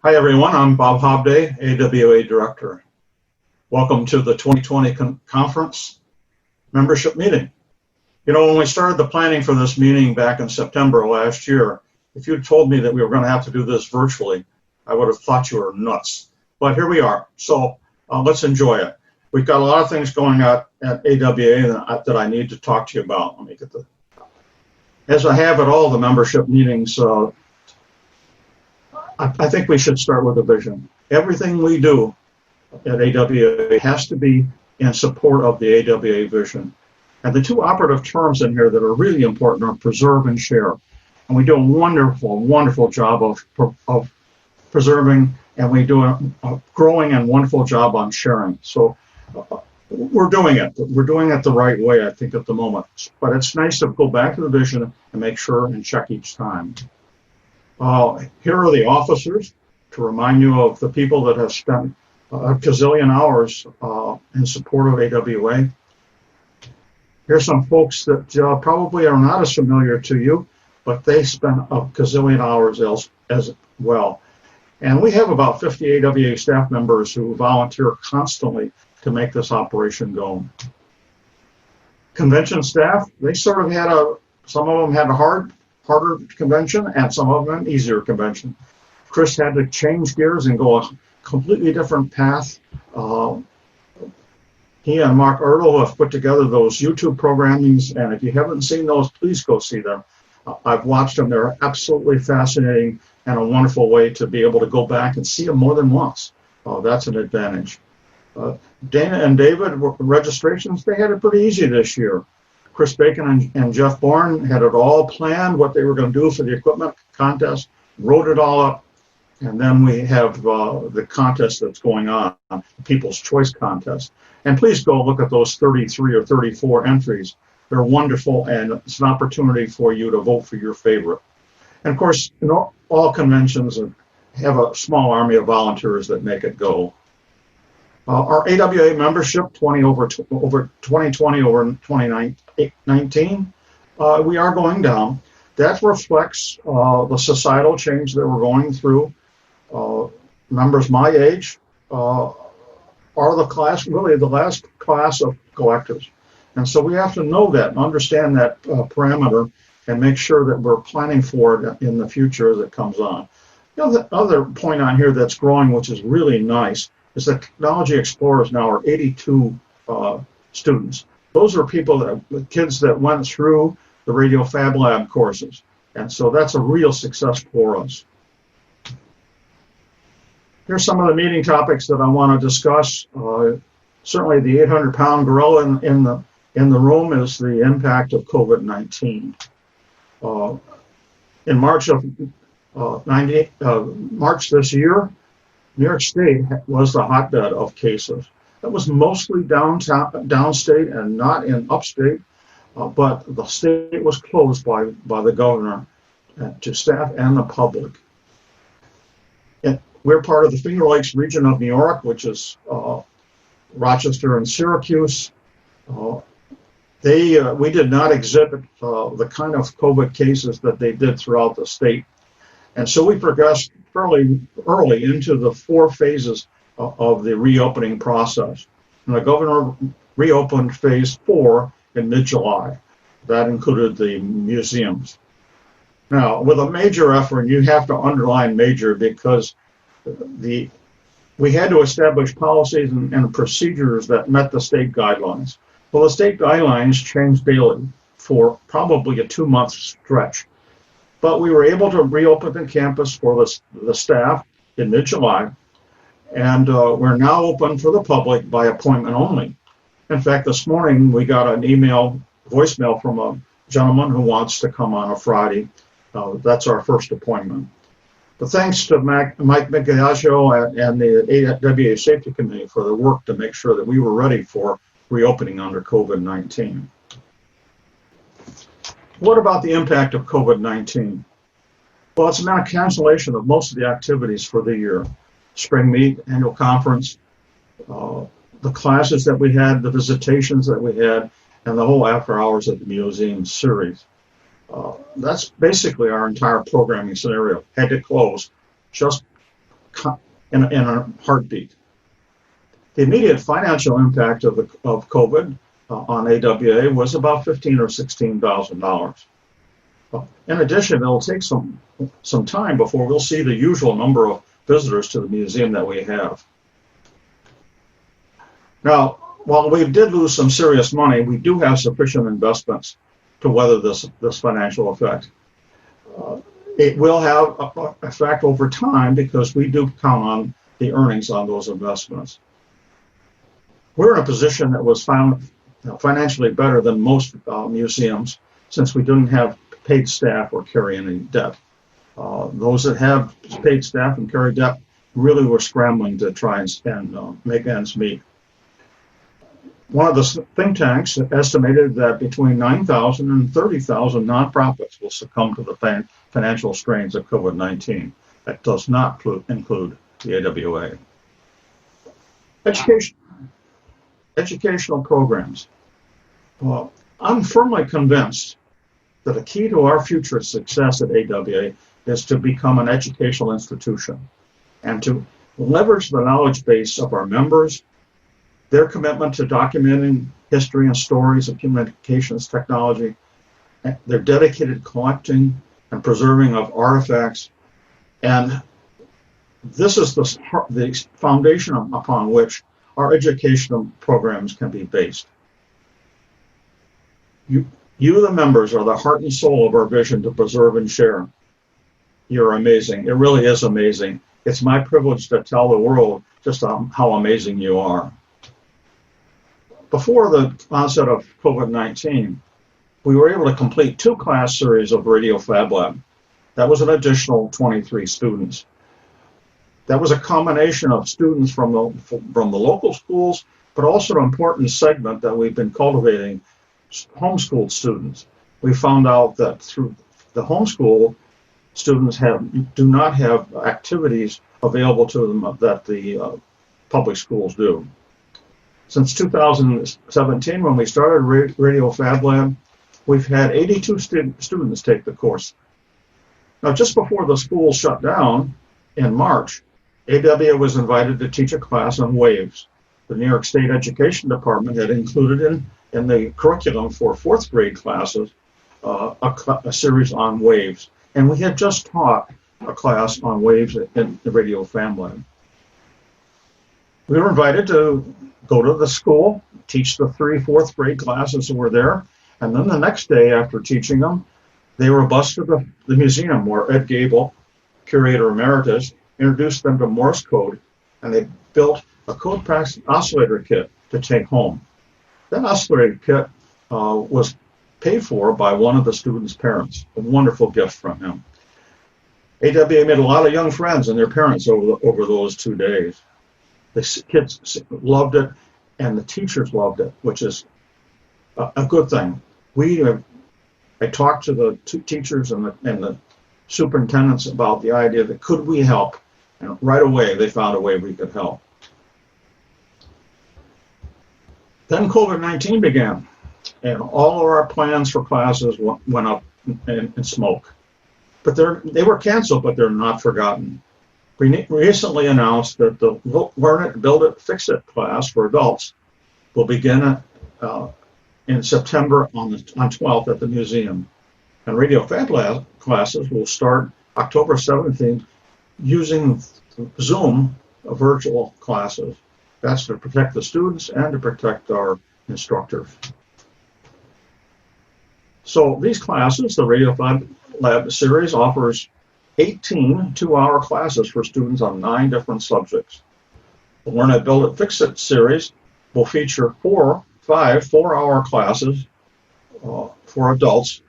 Hi everyone, I'm Bob Hobday, AWA Director. Welcome to the 2020 conference membership meeting. You know, when we started the planning for this meeting back in September last year, if you'd told me that we were going to have to do this virtually, I would have thought you were nuts. But here we are, so let's enjoy it. We've got a lot of things going on at AWA that I need to talk to you about. Let me get as I have at all the membership meetings, I think we should start with a vision. Everything we do at AWA has to be in support of the AWA vision. And the two operative terms in here that are really important are preserve and share. And we do a wonderful, wonderful job of preserving, and we do a growing and wonderful job on sharing. So we're doing it. We're doing it the right way, I think, at the moment. But it's nice to go back to the vision and make sure and check each time. Here are the officers to remind you of the people that have spent a gazillion hours in support of AWA. Here's some folks that probably are not as familiar to you, but they spent a gazillion hours as well. And we have about 50 AWA staff members who volunteer constantly to make this operation go. Convention staff, they sort of had some of them had a harder convention and some of them an easier convention. Chris had to change gears and go a completely different path. He and Mark Ertl have put together those YouTube programmings, and if you haven't seen those, please go see them. I've watched them. They're absolutely fascinating and a wonderful way to be able to go back and see them more than once. That's an advantage. Dana and David, registrations, they had it pretty easy this year. Chris Bacon and Jeff Bourne had it all planned, what they were going to do for the equipment contest, wrote it all up, and then we have the contest that's going on, the People's Choice Contest. And please go look at those 33 or 34 entries. They're wonderful, and it's an opportunity for you to vote for your favorite. And of course, all conventions have a small army of volunteers that make it go. Our AWA membership, 2020 over 2019, we are going down. That reflects the societal change that we're going through. Members my age are really the last class of collectors. And so we have to know that and understand that parameter and make sure that we're planning for it in the future as it comes on. The other point on here that's growing, which is really nice, is that Technology Explorers now are 82 students. Those are kids that went through the Radio Fab Lab courses. And so that's a real success for us. Here's some of the meeting topics that I want to discuss. Certainly the 800-pound gorilla in the room is the impact of COVID-19. In March this year, New York State was the hotbed of cases. That was mostly downstate and not in upstate, but the state was closed by the governor to staff and the public. We're part of the Finger Lakes region of New York, which is Rochester and Syracuse. We did not exhibit the kind of COVID cases that they did throughout the state. And so we progressed fairly early into the 4 phases of the reopening process. And the governor reopened phase 4 in mid-July. That included the museums. Now, with a major effort, you have to underline major because we had to establish policies and procedures that met the state guidelines. Well, the state guidelines changed daily for probably a 2-month stretch. But we were able to reopen the campus for the staff in mid-July, and we're now open for the public by appointment only. In fact, this morning we got an voicemail from a gentleman who wants to come on a Friday. That's our first appointment. But thanks to Mike Migliaccio and the AWA Safety Committee for the work to make sure that we were ready for reopening under COVID-19. What about the impact of COVID-19? Well, it's meant a cancellation of most of the activities for the year. Spring meet, annual conference, the classes that we had, the visitations that we had, and the whole after hours at the museum series. That's basically our entire programming scenario. Had to close just in a heartbeat. The immediate financial impact of COVID on AWA was about $15,000 or $16,000. In addition, it'll take some time before we'll see the usual number of visitors to the museum that we have. Now, while we did lose some serious money, we do have sufficient investments to weather this financial effect. It will have an effect over time because we do count on the earnings on those investments. We're in a position that was found financially better than most museums since we didn't have paid staff or carry any debt. Those that have paid staff and carry debt really were scrambling to try and make ends meet. One of the think tanks estimated that between 9,000 and 30,000 nonprofits will succumb to the financial strains of COVID-19. That does not include the AWA. Educational programs. Well, I'm firmly convinced that a key to our future success at AWA is to become an educational institution and to leverage the knowledge base of our members, their commitment to documenting history and stories of communications technology, their dedicated collecting and preserving of artifacts, and this is the foundation upon which our educational programs can be based. You, the members, are the heart and soul of our vision to preserve and share. You're amazing. It really is amazing. It's my privilege to tell the world just how amazing you are. Before the onset of COVID-19, we were able to complete 2 class series of Radio Fab Lab. That was an additional 23 students. That was a combination of students from the local schools, but also an important segment that we've been cultivating, homeschooled students. We found out that through the homeschool, students do not have activities available to them that the public schools do. Since 2017, when we started Radio Fab Lab, we've had 82 students take the course. Now, just before the school shut down in March, AWA was invited to teach a class on waves. The New York State Education Department had included in the curriculum for 4th grade classes a series on waves. And we had just taught a class on waves in the Radio Fab Lab. We were invited to go to the school, teach the 3 4th grade classes that were there, and then the next day after teaching them, they were bused to the museum where Ed Gable, curator emeritus, introduced them to Morse code, and they built a code pass oscillator kit to take home. That oscillator kit was paid for by one of the students' parents, a wonderful gift from him. AWA made a lot of young friends and their parents over those 2 days. The kids loved it, and the teachers loved it, which is a good thing. I talked to the teachers and the superintendents about the idea that could we help, and right away they found a way we could help. Then COVID-19 began, and all of our plans for classes went up in smoke. But they were canceled, but they're not forgotten. We recently announced that the Learn It, Build It, Fix It class for adults will begin in September on 12th at the museum. And Radio Fab Lab classes will start October 17th using Zoom virtual classes. That's to protect the students and to protect our instructors. So these classes, the Radio Fab Lab series, offers 18 2-hour classes for students on 9 different subjects. The Learn It, Build It, Fix It series will feature 5 4-hour classes for adults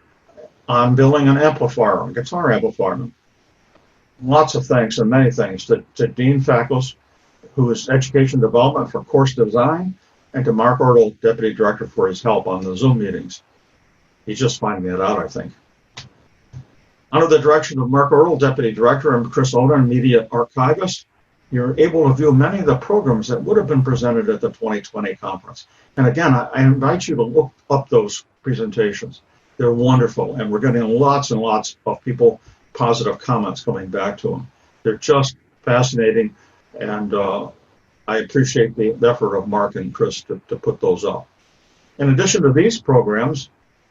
on building an amplifier, a guitar amplifier. Lots of thanks and many thanks to Dean Fackles, who is Education Development for Course Design, and to Mark Ortle, Deputy Director, for his help on the Zoom meetings. He's just finding it out, I think. Under the direction of Mark Ortle, Deputy Director, and Chris Oden, Media Archivist, you're able to view many of the programs that would have been presented at the 2020 conference. And again, I invite you to look up those presentations. They're wonderful, and we're getting lots and lots of positive comments coming back to them. They're just fascinating, and I appreciate the effort of Mark and Chris to put those up. In addition to these programs,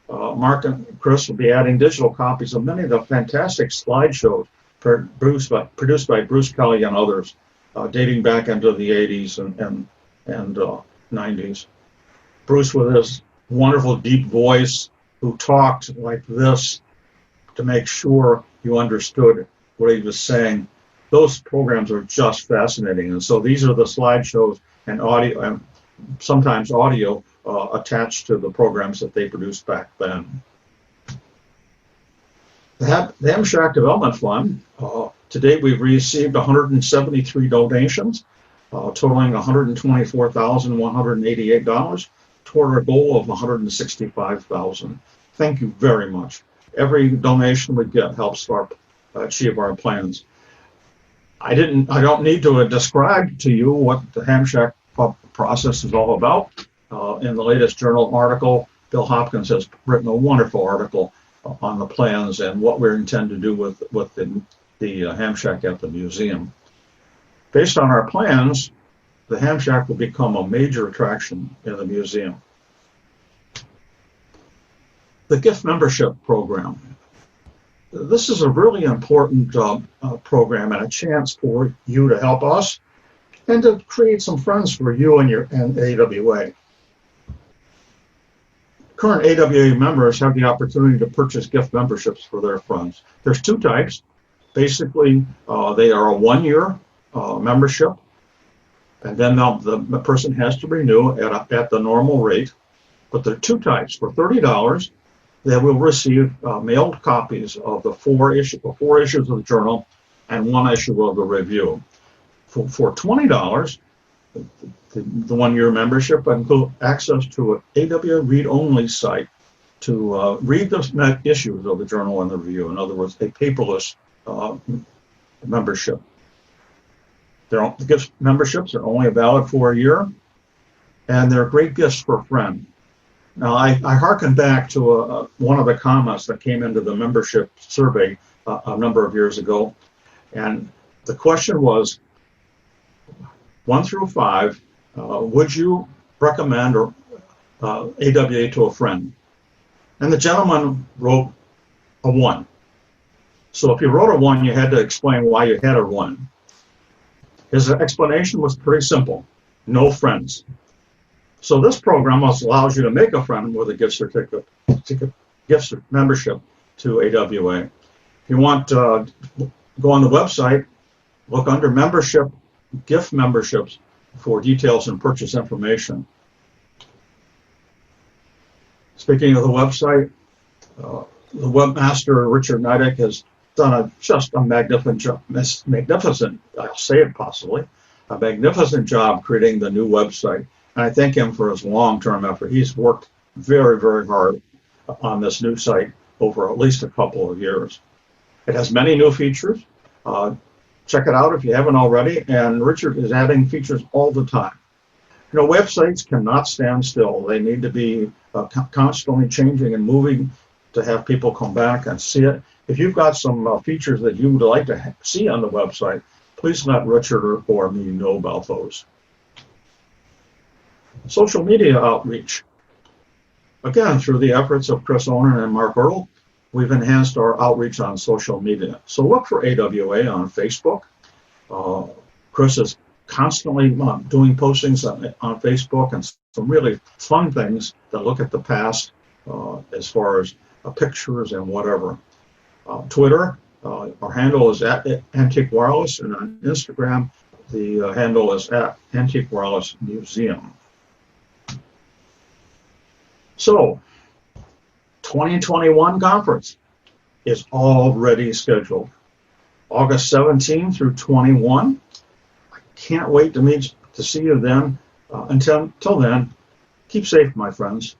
Mark and Chris will be adding digital copies of many of the fantastic slideshows produced by Bruce Kelly and others, dating back into the 80s and 90s. Bruce, with his wonderful deep voice, who talked like this to make sure you understood what he was saying. Those programs are just fascinating. And so these are the slideshows and audio, and sometimes audio attached to the programs that they produced back then. The Ham-Shack Development Fund, to date we've received 173 donations, totaling $124,188 toward our goal of $165,000. Thank you very much. Every donation we get helps achieve our plans. I don't need to describe to you what the Ham-Shack process is all about. In the latest journal article, Bill Hopkins has written a wonderful article on the plans and what we intend to do with the Ham-Shack at the museum. Based on our plans, the Ham-Shack will become a major attraction in the museum. The gift membership program. This is a really important program and a chance for you to help us and to create some friends for you and AWA. Current AWA members have the opportunity to purchase gift memberships for their friends. There's two types. Basically, they are a one-year membership, and then the person has to renew at the normal rate. But there are two types. For $30, they will receive mailed copies of the four issues of the journal and one issue of the review. For $20, the one-year membership includes access to an AWA read-only site to read the issues of the journal and the review. In other words, a paperless membership. The gift memberships are only valid for a year, and they're great gifts for a friend. Now, I hearken back to one of the comments that came into the membership survey a number of years ago, and the question was, 1 through 5, would you recommend AWA to a friend? And the gentleman wrote a 1. So if you wrote a 1, you had to explain why you had a 1. His explanation was pretty simple: no friends. So this program allows you to make a friend with a gift membership to AWA. If you want to go on the website, look under membership, gift memberships for details and purchase information. Speaking of the website, the webmaster, Richard Nidek, has done just a magnificent, I'll say it possibly, a magnificent job creating the new website. And I thank him for his long-term effort. He's worked very, very hard on this new site over at least a couple of years. It has many new features. Check it out if you haven't already. And Richard is adding features all the time. You know, websites cannot stand still. They need to be constantly changing and moving to have people come back and see it. If you've got some features that you would like to see on the website, please let Richard or me know about those. Social media outreach. Again, through the efforts of Chris Onan and Mark Earl, we've enhanced our outreach on social media. So look for AWA on Facebook. Chris is constantly doing postings on Facebook and some really fun things that look at the past as far as pictures and whatever. Twitter, our handle is at Antique Wireless, and on Instagram, the handle is at Antique Wireless Museum. So, 2021 conference is already scheduled. August 17 through 21. I can't wait to see you then. Until then, keep safe, my friends.